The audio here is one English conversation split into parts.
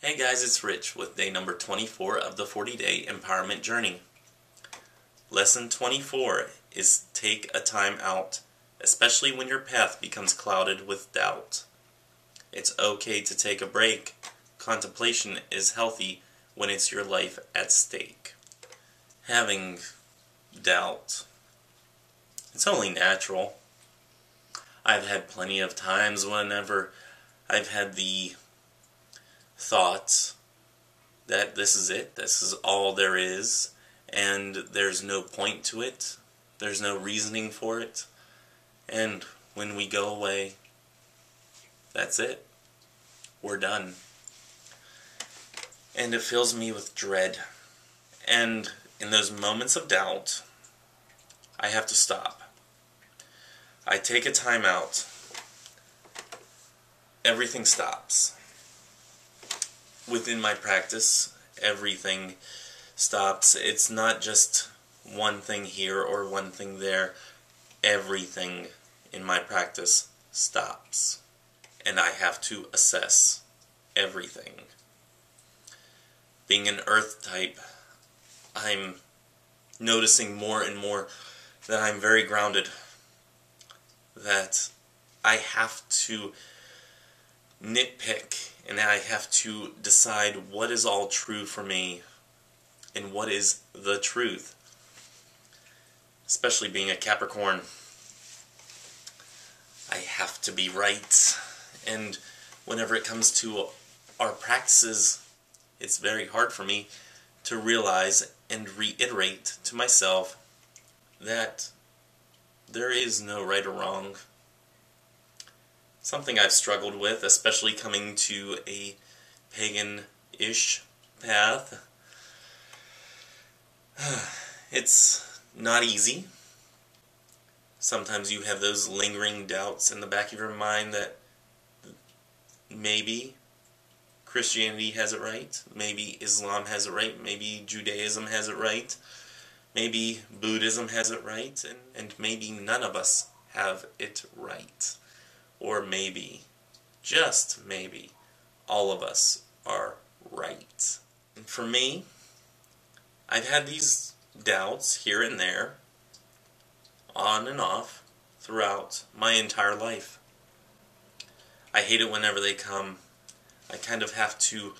Hey guys, it's Rich with day number 24 of the 40-day empowerment journey. Lesson 24 is take a time out, especially when your path becomes clouded with doubt. It's okay to take a break. Contemplation is healthy when it's your life at stake. Having doubt, it's only natural. I've had plenty of times whenever I've had the thoughts that this is it, this is all there is, and there's no point to it, there's no reasoning for it, and when we go away, that's it, we're done. And it fills me with dread, and in those moments of doubt, I have to stop. I take a time out, everything stops. Within my practice, everything stops. It's not just one thing here or one thing there. Everything in my practice stops. And I have to assess everything. Being an earth type, I'm noticing more and more that I'm very grounded. That I have to nitpick, and I have to decide what is all true for me and what is the truth. Especially being a Capricorn, I have to be right, and whenever it comes to our practices, it's very hard for me to realize and reiterate to myself that there is no right or wrong. Something I've struggled with, especially coming to a pagan-ish path. It's not easy. Sometimes you have those lingering doubts in the back of your mind that maybe Christianity has it right, maybe Islam has it right, maybe Judaism has it right, maybe Buddhism has it right, and maybe none of us have it right. Or maybe, just maybe, all of us are right. And for me, I've had these doubts here and there, on and off, throughout my entire life. I hate it whenever they come. I kind of have to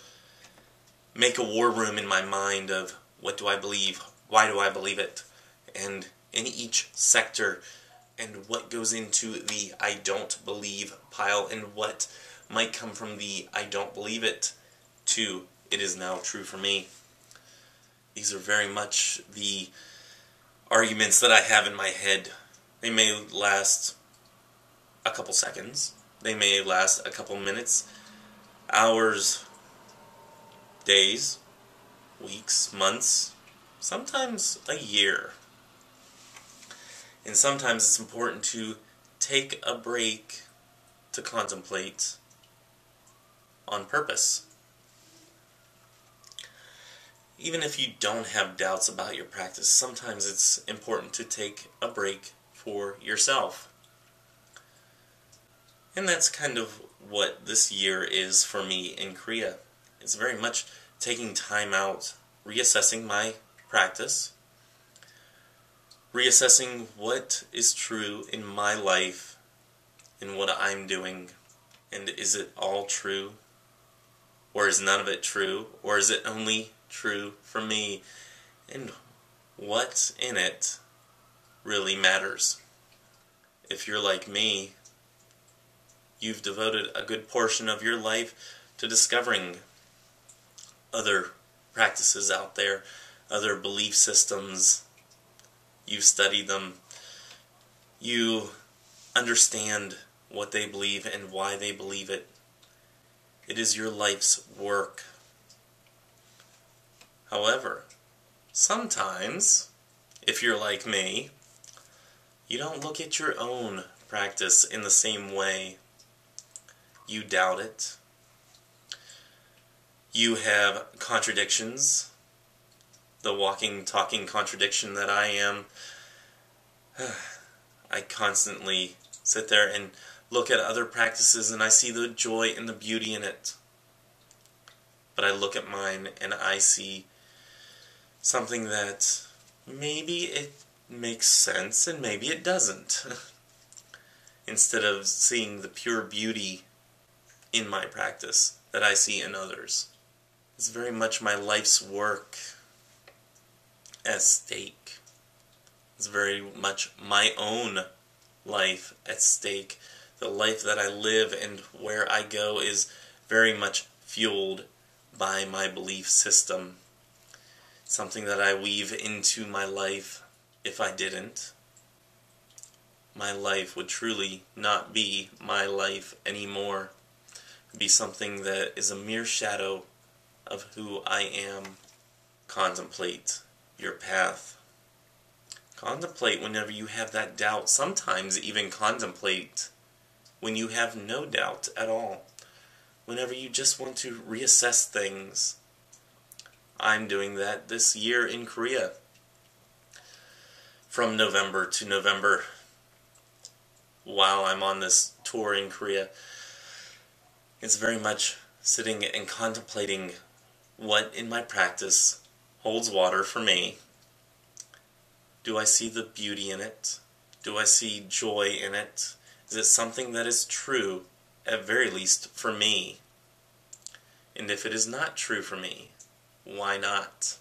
make a war room in my mind of what do I believe, why do I believe it, and in each sector, and what goes into the I don't believe pile, and what might come from the I don't believe it to it is now true for me. These are very much the arguments that I have in my head. They may last a couple seconds, they may last a couple minutes, hours, days, weeks, months, sometimes a year. And sometimes it's important to take a break to contemplate on purpose. Even if you don't have doubts about your practice, sometimes it's important to take a break for yourself. And that's kind of what this year is for me in Korea. It's very much taking time out, reassessing my practice, reassessing what is true in my life and what I'm doing, and is it all true, or is none of it true, or is it only true for me, and what in it really matters. If you're like me, you've devoted a good portion of your life to discovering other practices out there, other belief systems. You've studied them, you understand what they believe and why they believe it. It is your life's work. However, sometimes, if you're like me, you don't look at your own practice in the same way. You doubt it. You have contradictions. The walking, talking contradiction that I am. I constantly sit there and look at other practices and I see the joy and the beauty in it. but I look at mine and I see something that maybe it makes sense and maybe it doesn't. Instead of seeing the pure beauty in my practice that I see in others. It's very much my life's work at stake. It's very much my own life at stake. The life that I live and where I go is very much fueled by my belief system. Something that I weave into my life. If I didn't, my life would truly not be my life anymore. It would be something that is a mere shadow of who I am. Contemplate your path. Contemplate whenever you have that doubt. Sometimes even contemplate when you have no doubt at all. Whenever you just want to reassess things. I'm doing that this year in Korea. From November to November, while I'm on this tour in Korea, it's very much sitting and contemplating what in my practice holds water for me. Do I see the beauty in it? Do I see joy in it? Is it something that is true, at very least for me? And if it is not true for me, why not?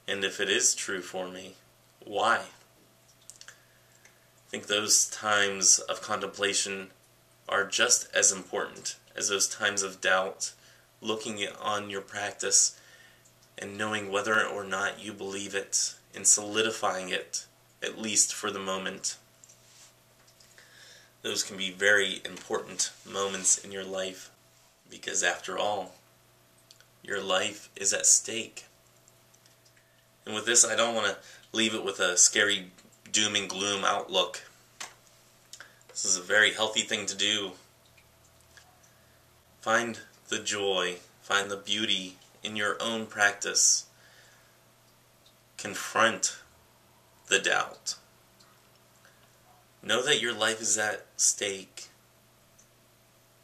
And if it is true for me, why? I think those times of contemplation are just as important as those times of doubt, looking on your practice and knowing whether or not you believe it and solidifying it, at least for the moment. Those can be very important moments in your life because after all, your life is at stake. And with this, I don't want to leave it with a scary doom and gloom outlook. This is a very healthy thing to do. Find the joy, find the beauty in your own practice. Confront the doubt. Know that your life is at stake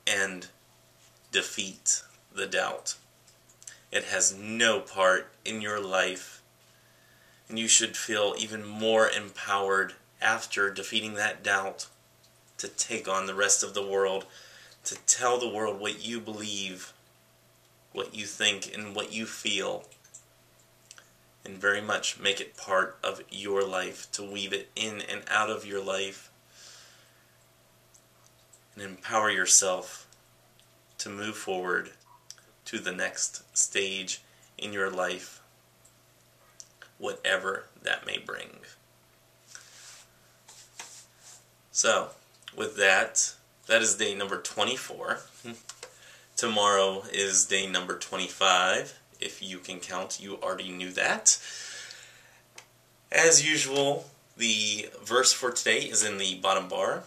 and defeat the doubt. It has no part in your life. And you should feel even more empowered after defeating that doubt to take on the rest of the world, to tell the world what you believe, what you think, and what you feel, and very much make it part of your life, to weave it in and out of your life, and empower yourself to move forward to the next stage in your life, whatever that may bring. So, with that, that is day number 24. Tomorrow is day number 25. If you can count, you already knew that. As usual, the verse for today is in the bottom bar,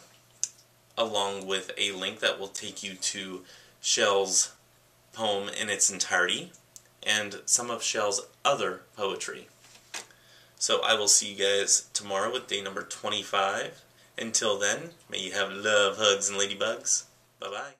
along with a link that will take you to Chell's poem in its entirety, and some of Chell's other poetry. So I will see you guys tomorrow with day number 25. Until then, may you have love, hugs, and ladybugs. Bye-bye.